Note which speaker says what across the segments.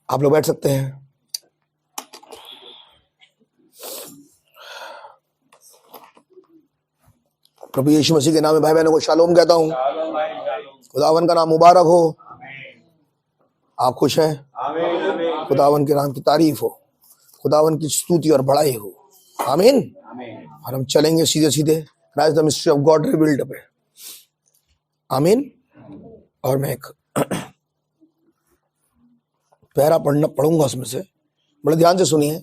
Speaker 1: आप लोग बैठ सकते हैं। प्रभु यीशु मसीह के नाम में भाई बहनों को शालोम कहता हूं। खुदावन का नाम मुबारक हो। आप खुश हैं? खुदावन के नाम की तारीफ हो, खुदावन की स्तुति और बड़ाई हो। आमीन। और हम चलेंगे सीधे सीधे rise the mystery of God revealed पे। आमीन। और मैं एक पैरा पढ़ूंगा उसमें से, बड़े ध्यान से सुनिए।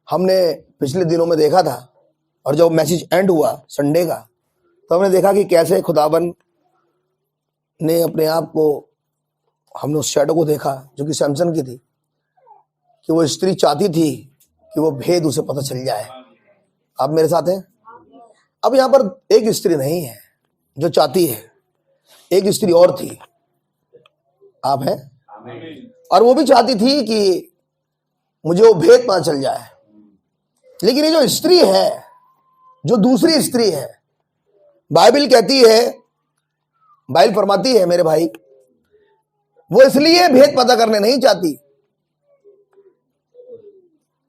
Speaker 1: हमने पिछले दिनों में देखा था, और जब मैसेज एंड हुआ संडे का, तो हमने देखा कि कैसे खुदावन ने अपने आप को, हमने उस शैडो को देखा जो कि सैमसन की थी, कि वो स्त्री चाहती थी कि वो भेद उसे पता चल जाए। आप मेरे साथ हैं? अब यहाँ पर एक स्त्री नहीं है जो चाहती है, एक स्त्री और थी। आप हैं? और वो भी चाहती थी कि मुझे वो भेद पता चल जाए। लेकिन ये जो स्त्री है, जो दूसरी स्त्री है, बाइबल कहती है, बाइबल फरमाती है मेरे भाई, वो इसलिए भेद पता करने नहीं चाहती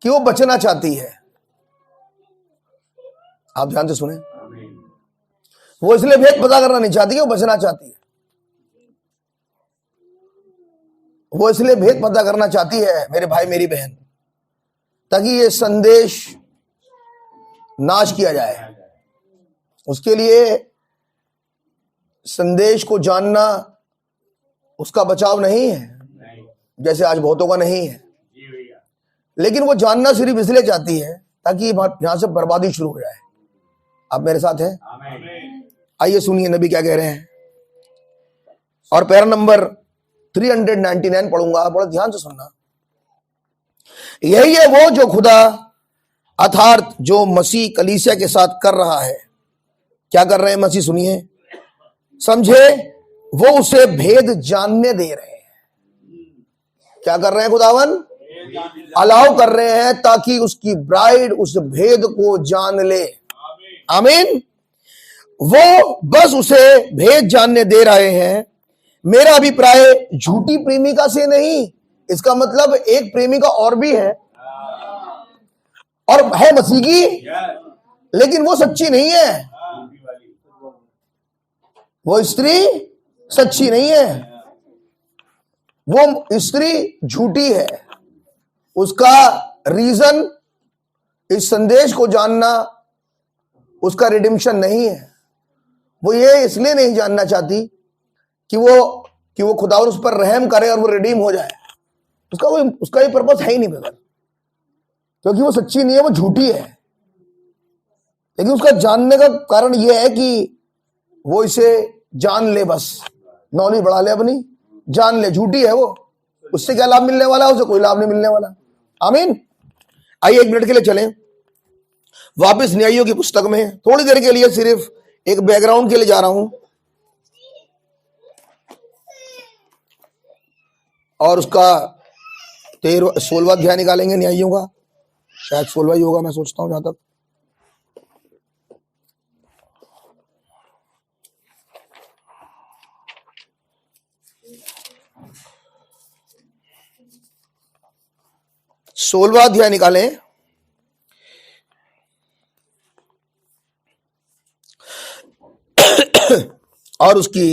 Speaker 1: कि वो बचना चाहती है। आप ध्यान से सुने, वो इसलिए भेद पता करना नहीं चाहती कि वो बचना चाहती है। वो इसलिए भेद पता करना चाहती है मेरे भाई मेरी बहन, ताकि ये संदेश नाश किया जाए। उसके लिए संदेश को जानना उसका बचाव नहीं है, जैसे आज बहुतों का नहीं है। लेकिन वो जानना सिर्फ इसलिए चाहती है ताकि यहां से बर्बादी शुरू हो जाए। आप मेरे साथ हैं? आइए सुनिए नबी क्या कह रहे हैं। और पैरा नंबर 399 पढ़ूंगा, बड़ा ध्यान से सुनना। यही है वो जो खुदा अर्थात जो मसीह कलीसिया के साथ कर रहा है। क्या कर रहे हैं मसीह? सुनिए, समझे, वो उसे भेद जानने दे रहे हैं। क्या कर रहे हैं? खुदावन अलाउ कर रहे हैं ताकि उसकी ब्राइड उस भेद को जान ले। आमीन। वो बस उसे भेद जानने दे रहे हैं। मेरा अभिप्राय झूठी प्रेमिका से नहीं। इसका मतलब एक प्रेमिका और भी है, और है मसीह की, लेकिन वो सच्ची नहीं है। वो स्त्री सच्ची नहीं है, वो स्त्री झूठी है। उसका रीजन इस संदेश को जानना उसका रिडिम्पशन नहीं है। वो ये इसलिए नहीं जानना चाहती कि वो खुदावन उस पर रहम करे और वो रिडीम हो जाए। उसका ये पर्पस है ही नहीं बगैर, क्योंकि वो सच्ची नहीं है, वो झूठी है। लेकिन उसका जानने का कारण ये है कि वो इसे जान ले, बस नॉलेज बढ़ा ले अपनी, जान ले। झूठी है वो, उससे क्या लाभ मिलने वाला है? उसे कोई लाभ नहीं मिलने वाला। आमीन। आइए एक मिनट के लिए चलें वापस न्यायियों की पुस्तक में, थोड़ी देर के लिए सिर्फ एक बैकग्राउंड के लिए जा रहा हूं, और उसका 16वां अध्याय निकालेंगे न्यायियों का। शायद 16वां ही होगा, मैं सोचता हूं जहां तक। सोलहवां अध्याय निकालें और उसकी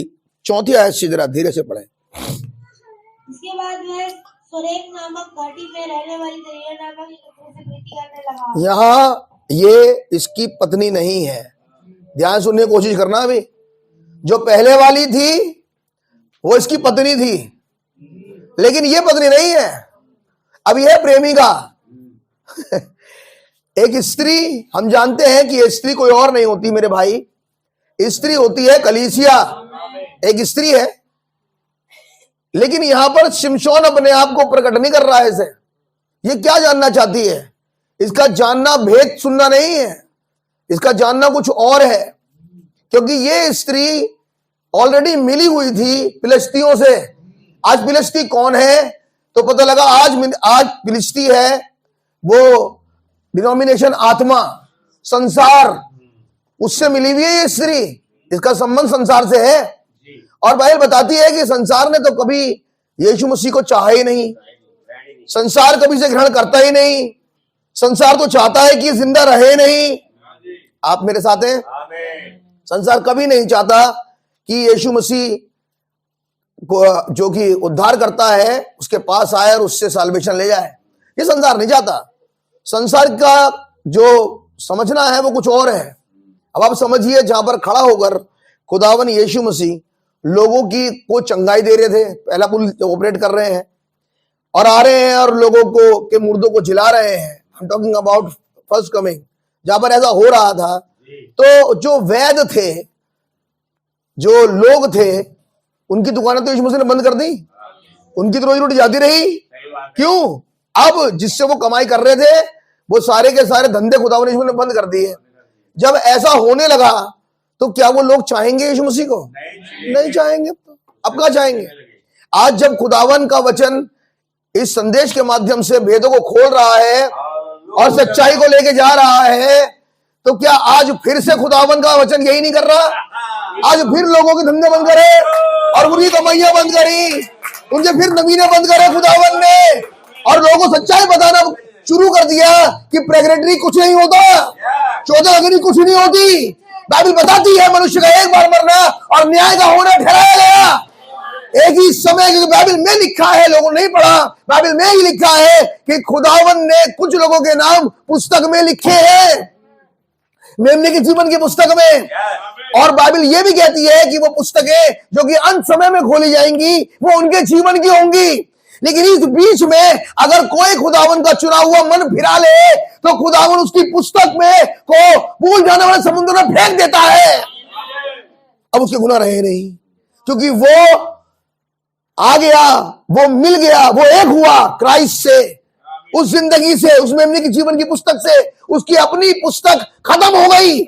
Speaker 1: 4थी आयत से जरा धीरे से पढ़ें।
Speaker 2: इसके बाद वह सोरेक नामक घाटी में रहने वाली दरिया नामक एक पुत्री से प्रीति करने लगा।
Speaker 1: यहाँ ये इसकी पत्नी नहीं है, ध्यान सुनने की कोशिश करना। अभी जो पहले वाली थी वो इसकी पत्नी थी, लेकिन ये पत्नी नहीं है। अब यह प्रेमिका एक स्त्री, हम जानते हैं कि ये स्त्री कोई और नहीं होती मेरे भाई, स्त्री होती है कलीसिया, एक स्त्री है। लेकिन यहां पर शिमशोन अपने आप को प्रकट नहीं कर रहा है इसे। ये क्या जानना चाहती है? इसका जानना भेद सुनना नहीं है, इसका जानना कुछ और है। क्योंकि ये स्त्री ऑलरेडी मिली हुई थी फिलिस्तियों से। आज फिलिस्ती कौन है? तो पता लगा आज फिलिस्ती है वो डिनोमिनेशन, आत्मा, संसार, उससे मिली हुई है ये स्त्री, इसका संबंध संसार से है। और बाइबल बताती है कि संसार ने तो कभी यीशु मसीह को चाहा ही नहीं, संसार कभी से ग्रहण करता ही नहीं, संसार तो चाहता है कि जिंदा रहे नहीं। आप मेरे साथ हैं? संसार कभी नहीं चाहता कि यीशु मसीह को, जो कि उद्धार करता है, उसके पास आए और उससे साल्वेशन ले जाए। ये संसार नहीं चाहता। संसार का जो समझना है वो कुछ और है। अब आप समझिए, जहां पर खड़ा होकर खुदावन यीशु मसीह लोगों की को चंगाई दे रहे थे, पहला पुल ऑपरेट कर रहे हैं और आ रहे हैं और लोगों को के मुर्दों को जिला रहे हैं। I am talking about first coming. जहां पर ऐसा हो रहा था तो जो वैद्य थे, जो लोग थे, उनकी दुकानें तो यीशु मसीह ने बंद कर दी, उनकी तो रोजी रोटी जाती रही। क्यों? अब जिससे वो कमाई कर रहे थे वो सारे के सारे धंधे खुदावन यीशु ने बंद कर दिए। जब ऐसा होने लगा तो क्या वो लोग चाहेंगे यीशु मसीह को? नहीं चाहेंगे। अब क्या चाहेंगे? आज जब खुदावन का वचन इस संदेश के माध्यम से भेदों को खोल रहा है और सच्चाई को लेके जा रहा है, तो क्या आज फिर से खुदावन का वचन यही नहीं कर रहा? आज फिर लोगों के धंधे बंद करे और उनकी कमाइयां बंद करी, उनके फिर नवीने बंद करे खुदावन ने, और लोगों को सच्चाई बताना शुरू कर दिया कि प्रेगनेटरी कुछ नहीं होता, 14 अग्नि कुछ नहीं होती। बाइबल बताती है मनुष्य का एक बार मरना और न्याय का होना ठहराया गया एक ही समय। क्योंकि बाइबल में लिखा है, लोगों ने नहीं पढ़ा, बाइबल में ही लिखा है कि खुदावन ने कुछ लोगों के नाम पुस्तक में लिखे हैं, मेमने के जीवन की पुस्तक में। और बाइबल ये भी कहती है कि वो पुस्तकें जो कि अंत समय में खोली जाएंगी वो उनके जीवन की होंगी। लेकिन इस बीच में अगर कोई खुदावन का चुना हुआ मन फिरा ले तो खुदावन उसकी पुस्तक में को भूल जाने वाले समुद्र में फेंक देता है। अब उसके गुनाह रहे नहीं, क्योंकि वो आ गया, वो मिल गया, वो एक हुआ क्राइस्ट से, उस जिंदगी से, उस मेमने की जीवन की पुस्तक से। उसकी अपनी पुस्तक खत्म हो गई।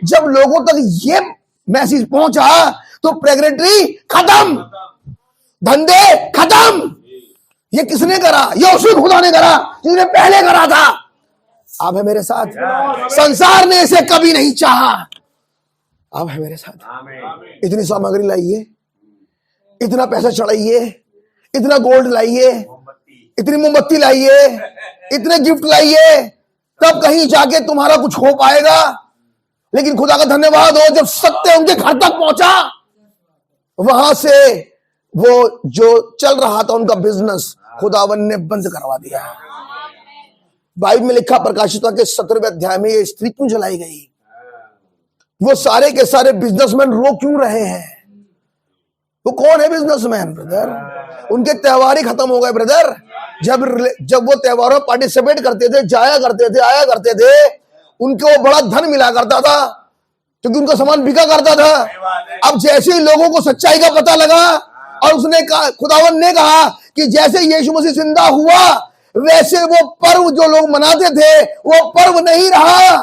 Speaker 1: जब लोगों तक ये मैसेज पहुंचा तो प्रेगनेटरी खत्म, धंधे खत्म। ये किसने करा? ये उसी खुदा ने करा जिसने पहले करा था। आप है मेरे साथ? संसार ने इसे कभी नहीं चाहा। आप है मेरे साथ? इतनी सामग्री लाइए, इतना पैसा चढ़ाइए, इतना गोल्ड लाइए, इतनी मोमबत्ती लाइए, इतने गिफ्ट लाइए, तब कहीं जाके तुम्हारा कुछ हो पाएगा। लेकिन खुदा का धन्यवाद हो, जब सत्य उनके घर तक पहुंचा, वहां से वो जो चल रहा था उनका बिजनेस खुदावन ने बंद करवा दिया। बाइबल में लिखा प्रकाशित के 17वें अध्याय में ये स्त्री क्यों जलाई गई? वो सारे के सारे बिजनेसमैन रो क्यों रहे हैं? वो कौन है बिजनेसमैन ब्रदर? उनके त्योहार ही खत्म हो गए ब्रदर। जब वो त्योहारों में पार्टिसिपेट करते थे, जाया करते थे, आया करते थे, उनको बड़ा धन मिला करता था क्योंकि उनका सामान बिका करता था। अब जैसे ही लोगों को सच्चाई का पता लगा और उसने कहा, खुदावन ने कहा कि जैसे यीशु मसीह जिंदा हुआ वैसे वो पर्व जो लोग मनाते थे वो पर्व नहीं रहा,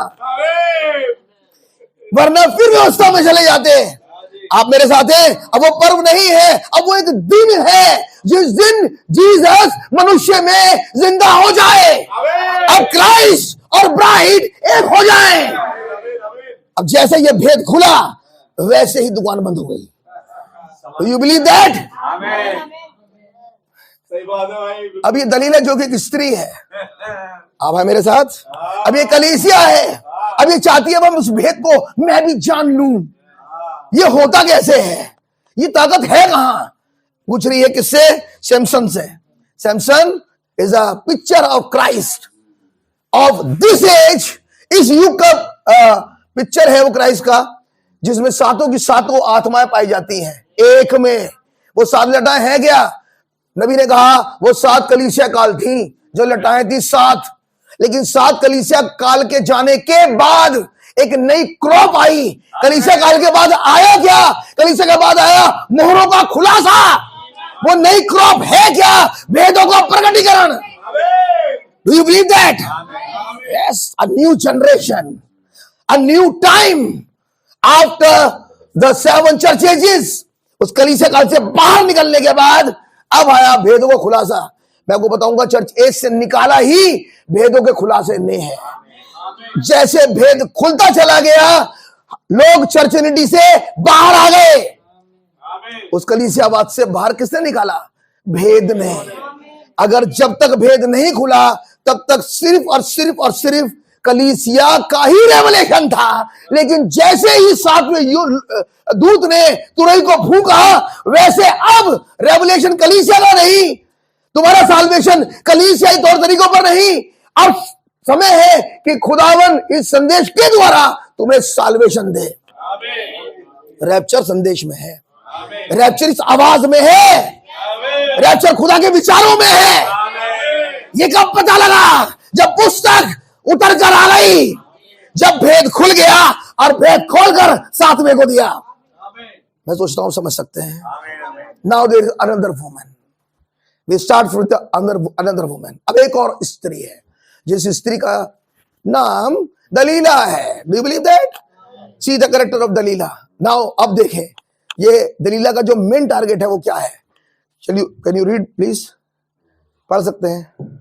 Speaker 1: वरना फिर व्यवस्था में चले जाते। आप मेरे साथ हैं? अब वो पर्व नहीं है, अब वो एक दिन है जिस दिन जीसस मनुष्य में जिंदा हो जाए, अब क्राइस्ट और ब्राइड एक हो जाए। अब जैसे ये भेद खुला वैसे ही दुकान बंद हो गई। You believe that? अब ये दलील है जो कि एक स्त्री है। आप है मेरे साथ? अब ये कलीसिया है, अब ये चाहती है हम उस भेद को मैं भी जान लूं। ये होता कैसे है? ये ताकत है कहां? पूछ रही है किससे? सैमसन से। Samson is a picture of Christ of this age. इस युग का पिक्चर है वो क्राइस्ट का, जिसमें सातों की सातों आत्माएं पाई जाती हैं एक में। वो 7 लटाएं हैं क्या? नबी ने कहा वो 7 कलीसिया काल थी जो लटाएं थी 7। लेकिन 7 कलीसिया काल के जाने के बाद एक नई क्रॉप आई। कलीसिया काल के बाद आया क्या? कलीसिया के बाद आया मोहरों का खुलासा। वो नई क्रॉप है क्या? भेदों का प्रकटीकरण। Do you believe that? Yes, a new generation, a new time after the 7 church ages. उस कलीसिया काल से बाहर निकलने के बाद अब आया भेदों का खुलासा। मैं आपको बताऊंगा, चर्च एज से निकाला ही भेदों के खुलासे ने है। जैसे भेद खुलता चला गया लोग चर्चिनिटी से बाहर आ गए। उस कलीसियावाद से बाहर किसने निकाला? भेद ने। अगर जब तक भेद नहीं खुला तब तक सिर्फ और सिर्फ और सिर्फ कलीसिया का ही रेवलेशन था। लेकिन जैसे ही सातवें दूत ने तुरही को फूंका, वैसे अब रेवलेशन कलीसिया का नहीं, तुम्हारा साल्वेशन कलीसियाई तौर तरीकों पर नहीं। अब समय है कि खुदावन इस संदेश के द्वारा तुम्हें साल्वेशन दे। रैप्चर संदेश में है, रैप्चर इस आवाज में है, रैप्चर खुदा के विचारों में है। ये कब पता लगा? जब पुस्तक उतर कर आ गई, जब भेद खुल गया और भेद खोलकर सातवें को दिया। मैं सोचता हूं समझ सकते हैं। Now there is another woman, we start with another woman. अब एक और स्त्री है, जिस स्त्री का नाम दलीला है। Do you believe that? See the character of Delilah. Now अब देखें, ये दलीला का जो मेन टारगेट है वो क्या है? चलिए, कैन यू रीड प्लीज? पढ़ सकते हैं।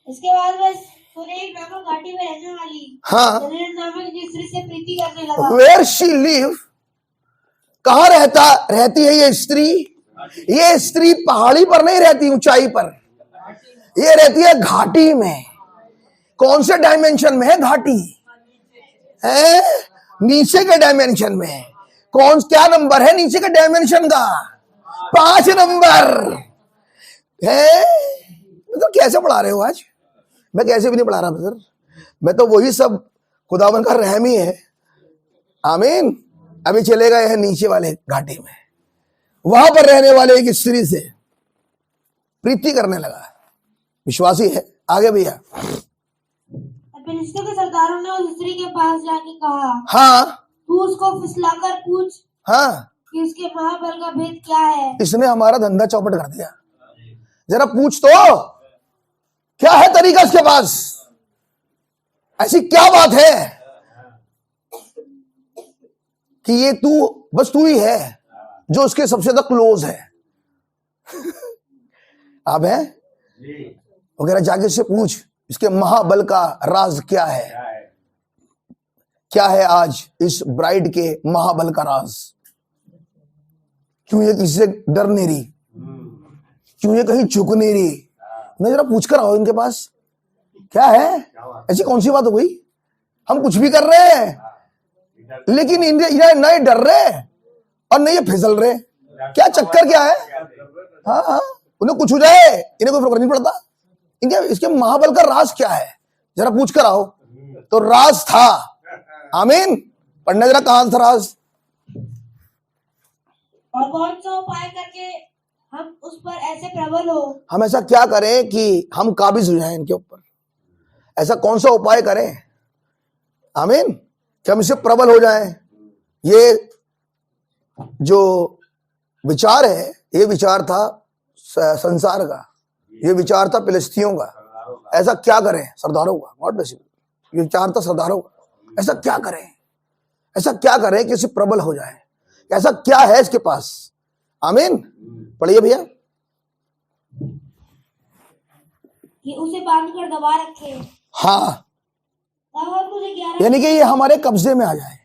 Speaker 2: इसके बाद वह सुरेख नामक घाटी में रहने वाली दलीला नामक एक स्त्री से प्रीति करने लगा।
Speaker 1: वेयर शी लिव, कहां रहती है ये स्त्री? ये स्त्री पहाड़ी पर नहीं रहती, ऊंचाई पर, ये रहती है घाटी में। कौन से डायमेंशन में है घाटी? है नीचे के डायमेंशन में। क्या नंबर है नीचे के डायमेंशन का? 5 नंबर है। तो कैसे पढ़ा रहे हो आज? मैं कैसे भी नहीं पढ़ा रहा ब्रदर, मैं तो वही सब खुदावन का रहम ही है। आमीन। अभी चले गए हैं नीचे वाले घाटी में, वहां पर रहने वाले एक स्त्री से प्रीति करने लगा। विश्वासी है। आगे भैया।
Speaker 2: फिलिस्तियों के सरदारों ने उस स्त्री के पास जाके कहा,
Speaker 1: हाँ,
Speaker 2: तू उसको फिसलाकर पूछ कि उसके महाबल का भेद क्या है।
Speaker 1: इसने हमारा धंधा चौपट कर दिया। जरा पूछ तो, क्या है तरीका इसके पास? ऐसी क्या बात है कि ये बस तू ही है जो उसके सबसे ज्यादा क्लोज है? अब है वगैरह, जाके से पूछ इसके महाबल का राज क्या है। क्या है आज इस ब्राइड के महाबल का राज? क्यों ये किसी से डर नहीं रही? क्यों ये कहीं झुक नहीं रही? मैं जरा पूछ कर आओ इनके पास, क्या है? ऐसी कौन सी बात हो गई? हम कुछ भी कर रहे हैं लेकिन ये नहीं डर रहे और नहीं ये फिसल रहे। क्या चक्कर क्या है? हाँ, उन्हें कुछ हो जाए इन्हें कोई फर्क नहीं पड़ता। इसके महाबल का राज क्या है? जरा पूछ कर आओ। तो राज था, आमीन, पढ़ने जरा, कहां था राज?
Speaker 2: और कौन सा उपाय करके हम उस पर ऐसे प्रबल हो?
Speaker 1: हम ऐसा क्या करें कि हम काबिज हो जाएं इनके ऊपर? ऐसा कौन सा उपाय करें, आमीन, कि हम इससे प्रबल हो जाएं? ये जो विचार है, ये विचार था संसार का, ये विचार था फिलिस्तियों का। ऐसा क्या करें? सरदारों का, गॉड ब्लेस यू, ये विचार था सरदारों का। ऐसा क्या करें, ऐसा क्या करें कि इसे प्रबल हो जाए? ऐसा क्या है इसके पास? आमीन। पढ़िए भैया।
Speaker 2: कि उसे बांधकर दबा रखे।
Speaker 1: हाँ, यानी कि ये हमारे कब्जे में आ जाए।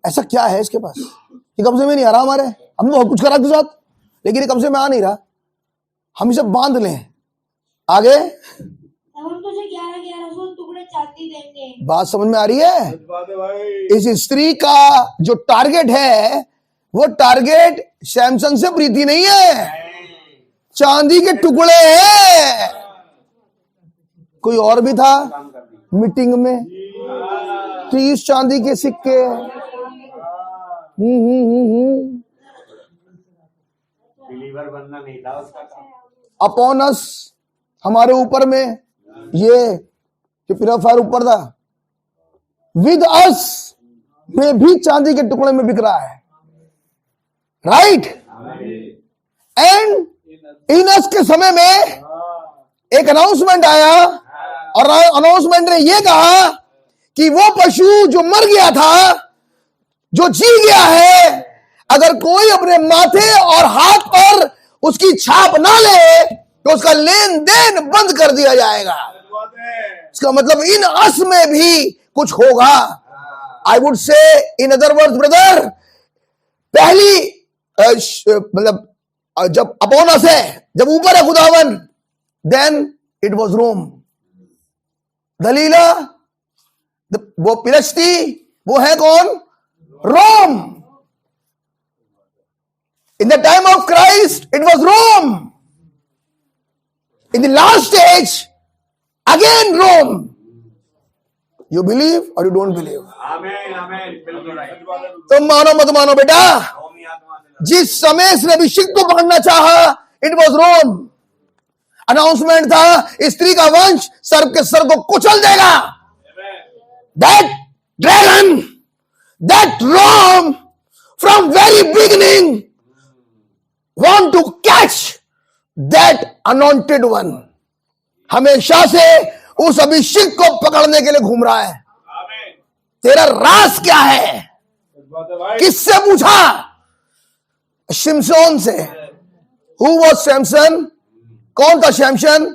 Speaker 1: ऐसा क्या है इसके पास? ये कब्जे में नहीं आ रहा हमारे, हम तो कुछ करा के साथ, लेकिन ये कब्जे में आ नहीं रहा। हम इसे बांध लें। आगे,
Speaker 2: हम तुझे 11 टुकड़े चांदी देंगे।
Speaker 1: बात समझ में आ रही है? इस स्त्री का जो टारगेट है, वो टारगेट सैमसन से प्रीति नहीं है, चांदी के टुकड़े हैं। कोई और भी था मीटिंग में, 30 चांदी के सिक्के।
Speaker 3: बिलीवर बनना नहीं था उसका काम।
Speaker 1: अपॉन अस, हमारे ऊपर में, ये प्योरीफायर ऊपर था। विद अस में भी चांदी के टुकड़े में बिक रहा है, राइट? एंड इन अस के समय में एक अनाउंसमेंट आया और अनाउंसमेंट ने यह कहा कि वो पशु जो मर गया था, जो जी गया है, अगर कोई अपने माथे और हाथ पर उसकी छाप ना ले तो उसका लेन देन बंद कर दिया जाएगा। इसका मतलब इन अस में भी कुछ होगा। आई वुड से इन अदर वर्ड्स ब्रदर, पहली मतलब जब अपॉन अस है, जब ऊपर है खुदावन, then it was Rome. Delilah, वो पिलस्ती, वो है कौन? Rome. In the time of Christ it was Rome. In the last age again Rome. You believe or you don't believe?
Speaker 3: आमीन आमीन, बिल्कुल राइट।
Speaker 1: तुम मानो मत मानो बेटा,
Speaker 3: रोमी आत्मा से
Speaker 1: जिस समय इसने अभिषेक को पकड़ना चाहा, इट वॉज रोम। अनाउंसमेंट था, स्त्री का वंश सर्प के सर को कुचल देगा। That dragon, that Rome from very beginning want to catch that anointed one. हमेशा से उस अभिषेक को पकड़ने के लिए घूम रहा है। तेरा राज क्या है? किससे पूछा? शिमशोन से। Who was Samson? कौन था सैमसन?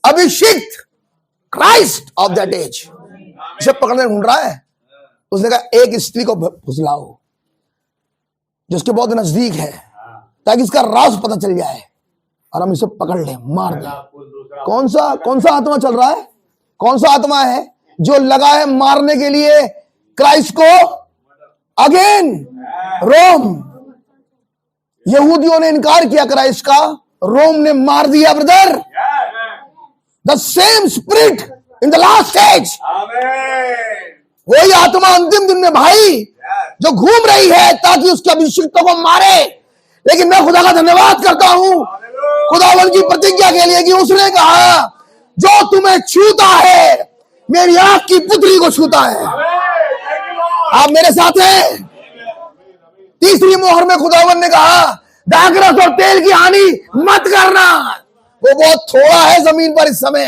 Speaker 1: अभिषिक्त, क्राइस्ट ऑफ दैट एज। इसे पकड़ने ढूंढ रहा है। उसने कहा एक स्त्री को फुसलाओ जो उसके बहुत नजदीक है, ताकि इसका राज पता चल जाए और हम इसे पकड़ लें, मार दें। कौन सा आत्मा चल रहा है? कौन सा आत्मा है जो लगा है मारने के लिए क्राइस्ट को? अगेन रोम। यहूदियों ने इनकार किया क्राइस्ट का, रोम ने मार दिया brother. The same spirit in the last age. वही आत्मा अंतिम दिन में भाई जो घूम रही है ताकि उसके अभिषिक्तों को मारे। लेकिन मैं खुदा का धन्यवाद करता हूं खुदावन की प्रतिज्ञा के लिए कि उसने कहा जो तुम्हें छूता है मेरी आंख की पुत्री को छूता है। आप मेरे साथ हैं? तीसरी मोहर में खुदावन ने कहा दाखरस और तेल की हानि मत करना। वो बहुत थोड़ा है जमीन पर इस समय।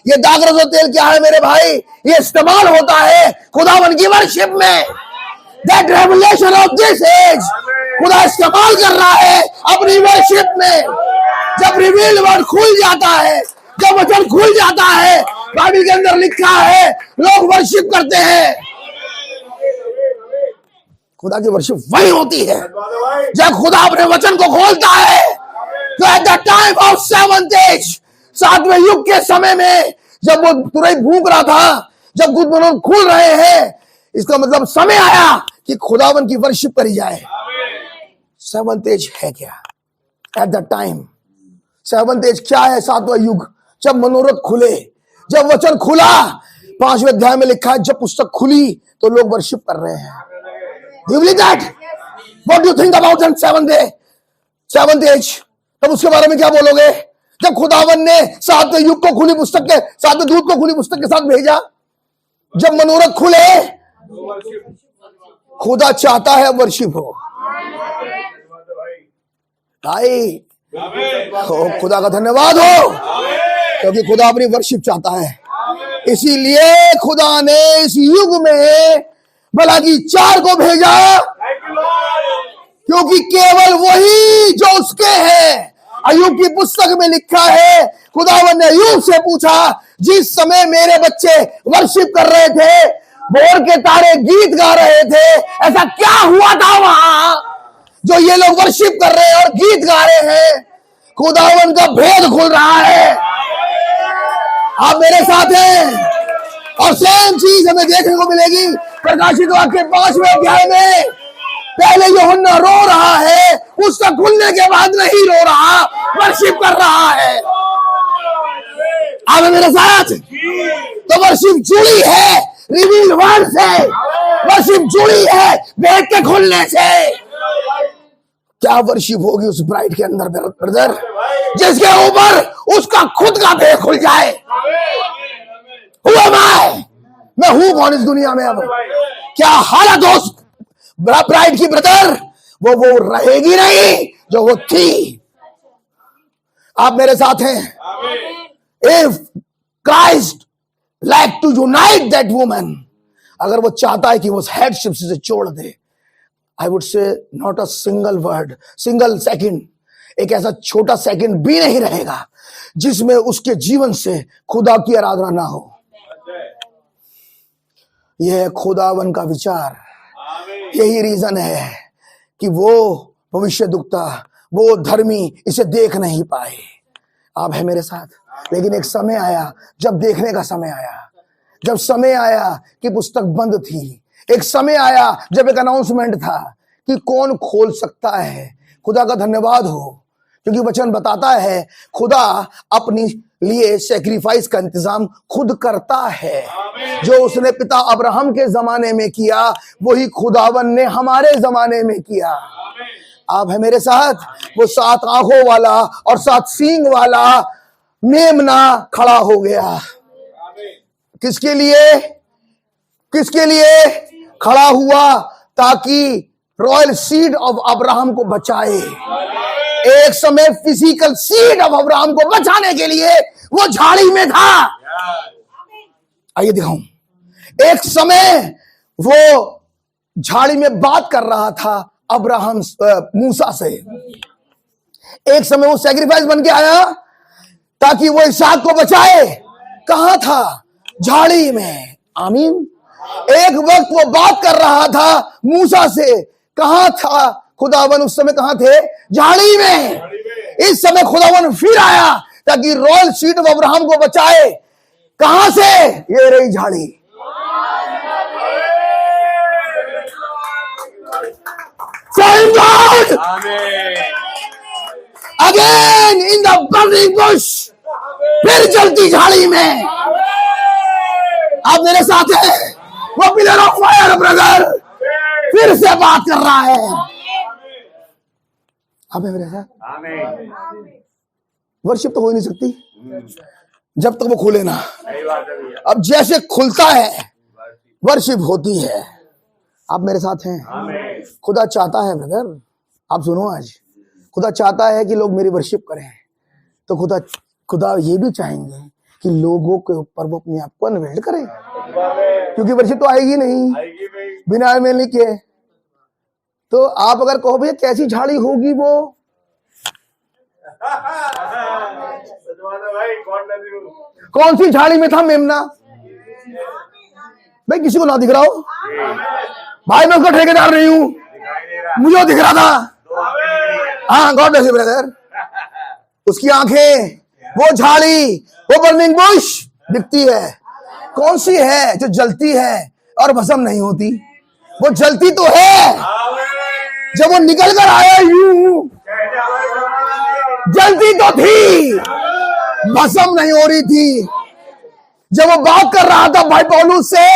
Speaker 1: ये दाखरस और तेल क्या है मेरे भाई? ये इस्तेमाल होता है खुदावन की वर्शिप में। That revelation of this age खुदा इस्तेमाल कर रहा है अपनी वर्शिप में। जब रिवील वर्ड खुल जाता है, जब वचन खुल जाता है, बाइबल के अंदर लिखा है लोग वर्शिप करते हैं। खुदा की वर्शिप वही होती है जब खुदा अपने वचन को खोलता है। तो at the time of seventh age, सातवें युग के समय में, जब वो तुरई भूख रहा था, जब गुदमनों खुल रहे हैं, इसका मतलब समय आया कि खुदावन की वर्शिप करी जाए। सेवंथ एज है क्या? At the time seventh age क्या है? सातवां युग, जब मनोरथ खुले, जब वचन खुला। 5वें अध्याय में लिखा है जब पुस्तक खुली तो लोग वर्शिप कर रहे हैं। Do you believe that? What do you think about that seventh age? तब उसके बारे में क्या बोलोगे? जब खुदावन ने सातवें युग को खुली पुस्तक के, सातवें दूत को खुली पुस्तक के साथ भेजा, जब मनोरथ खुले, खुदा चाहता है वर्शिप हो। भाई खुदा का धन्यवाद हो, क्योंकि खुदा अपनी वर्शिप चाहता है। इसीलिए खुदा ने इस युग में मलाकी 4 को भेजा, क्योंकि केवल वही जो उसके हैं। अय्यूब की पुस्तक में लिखा है खुदावन ने अय्यूब से पूछा, जिस समय मेरे बच्चे वर्शिप कर रहे थे, भोर के तारे गीत गा रहे थे, ऐसा क्या हुआ था वहां जो ये लोग वर्शिप कर रहे हैं और गीत गा रहे हैं? खुदावन का भेद खुल रहा है। आप मेरे साथ हैं? और सेम चीज हमें देखने को मिलेगी प्रकाशित वाक्य 5वें अध्याय में। पहले यूहन्ना रो रहा है, उसका खुलने के बाद नहीं रो रहा, वर्शिप कर रहा है। आप मेरे साथ? तो वर्शिप जुड़ी है रिवील वर्ड से, वर्शिप जुड़ी है भेद के खुलने से। क्या वर्शिप होगी उस ब्राइड के अंदर ब्रदर, जिसके ऊपर उसका खुद का भेद खुल जाए। मैं हूं कौन इस दुनिया में? अब क्या हालत हो ब्राइड की ब्रदर? वो रहेगी नहीं जो वो थी। आप मेरे साथ हैं? If Christ like to unite that woman, अगर वो चाहता है कि वो हेडशिप से जोड़ दे, I would say not a single word, single second, एक ऐसा छोटा सेकंड भी नहीं रहेगा जिसमें उसके जीवन से खुदा की आराधना ना हो। यह है खुदावन का विचार।
Speaker 3: आमीन।
Speaker 1: यही रीजन है कि वो भविष्यद्वक्ता, वो धर्मी इसे देख नहीं पाए। आप है मेरे साथ। लेकिन एक समय आया जब देखने का समय आया, जब समय आया कि पुस्तक बंद थी। एक समय आया जब एक अनाउंसमेंट था कि कौन खोल सकता है। खुदा का धन्यवाद हो, क्योंकि वचन बताता है खुदा अपनी लिए सैक्रिफाइस का इंतजाम खुद करता है। जो उसने पिता अब्राहम के जमाने में किया, वही खुदावन ने हमारे जमाने में किया। आप है मेरे साथ। वो 7 आंखों वाला और 7 सींग वाला मेमना खड़ा हो गया। किसके लिए? किसके लिए खड़ा हुआ? ताकि रॉयल सीड ऑफ अब्राहम को बचाए। एक समय फिजिकल सीड ऑफ अब्राहम को बचाने के लिए वो झाड़ी में था। आइए दिखाऊं। एक समय वो झाड़ी में बात कर रहा था अब्राहम मूसा से। एक समय वो सैक्रिफाइस बन के आया ताकि वो इसहाक को बचाए। कहां था? झाड़ी में। आमीन। एक वक्त वो बात कर रहा था मूसा से। कहां था खुदावन उस समय? कहां थे? झाड़ी में। इस समय खुदावन फिर आया ताकि रॉयल सीड ऑफ अब्राहम को बचाए। कहां से? ये रही झाड़ी। Again in the burning Bush, फिर जलती झाड़ी में। आप मेरे साथ हैं। वो पिलर ऑफ फायर ब्रदर फिर से बात कर रहा है। आप मेरे साथ। वर्शिप तो हो ही नहीं सकती जब तक वो खुले ना। अब जैसे खुलता है वर्शिप होती है। आप मेरे साथ हैं। खुदा चाहता है ब्रदर, आप सुनो, आज खुदा चाहता है कि लोग मेरी वर्शिप करें। तो खुदा ये भी चाहेंगे कि लोगों के ऊपर वो अपने आप को अनवेल्ड करें, क्योंकि वर्शिप तो आएगी नहीं बिना अनवेल के। तो आप अगर कहो भैया कैसी झाड़ी होगी वो, कौन सी झाड़ी में था मेमना? भाई किसी को ना दिख रहा हो भाई, मैं उसका ठेकेदार नहीं हूं, मुझे दिख रहा था। हाँ, गॉड ब्लेस यू ब्रदर। उसकी आंखें, वो झाड़ी, वो बर्निंग बुश दिखती है। कौन सी है? जो जलती है और भस्म नहीं होती। वो जलती तो है, जब वो निकल कर आया यूं जलती तो थी, भस्म नहीं हो रही थी। जब वो बात कर रहा था भाई पौलुस से,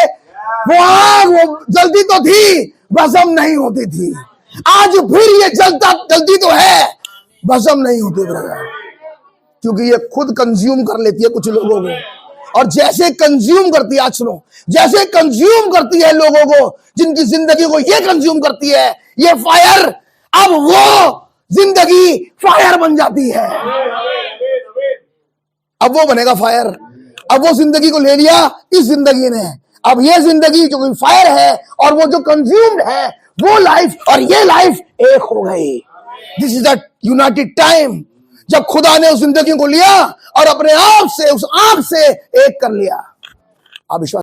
Speaker 1: वो आग वो जलती तो थी, भस्म नहीं होती थी। आज फिर ये जलती तो है, भस्म नहीं होती ब्रदर, क्योंकि ये खुद कंज्यूम कर लेती है कुछ लोगों को। और जैसे कंज्यूम करती है, आज सुनो, जैसे कंज्यूम करती है लोगों को, जिनकी जिंदगी को ये कंज्यूम करती है ये फायर, अब वो जिंदगी फायर बन जाती है। अब वो बनेगा फायर। अब वो जिंदगी को ले लिया इस जिंदगी ने। अब ये जिंदगी जो फायर है और वो जो कंज्यूम्ड है, वो लाइफ और ये लाइफ एक हो गई। This is the United time, जब खुदा ने उस जिंदगी को लिया और अपने आप से, उस आग से एक कर लिया। आप विश्वास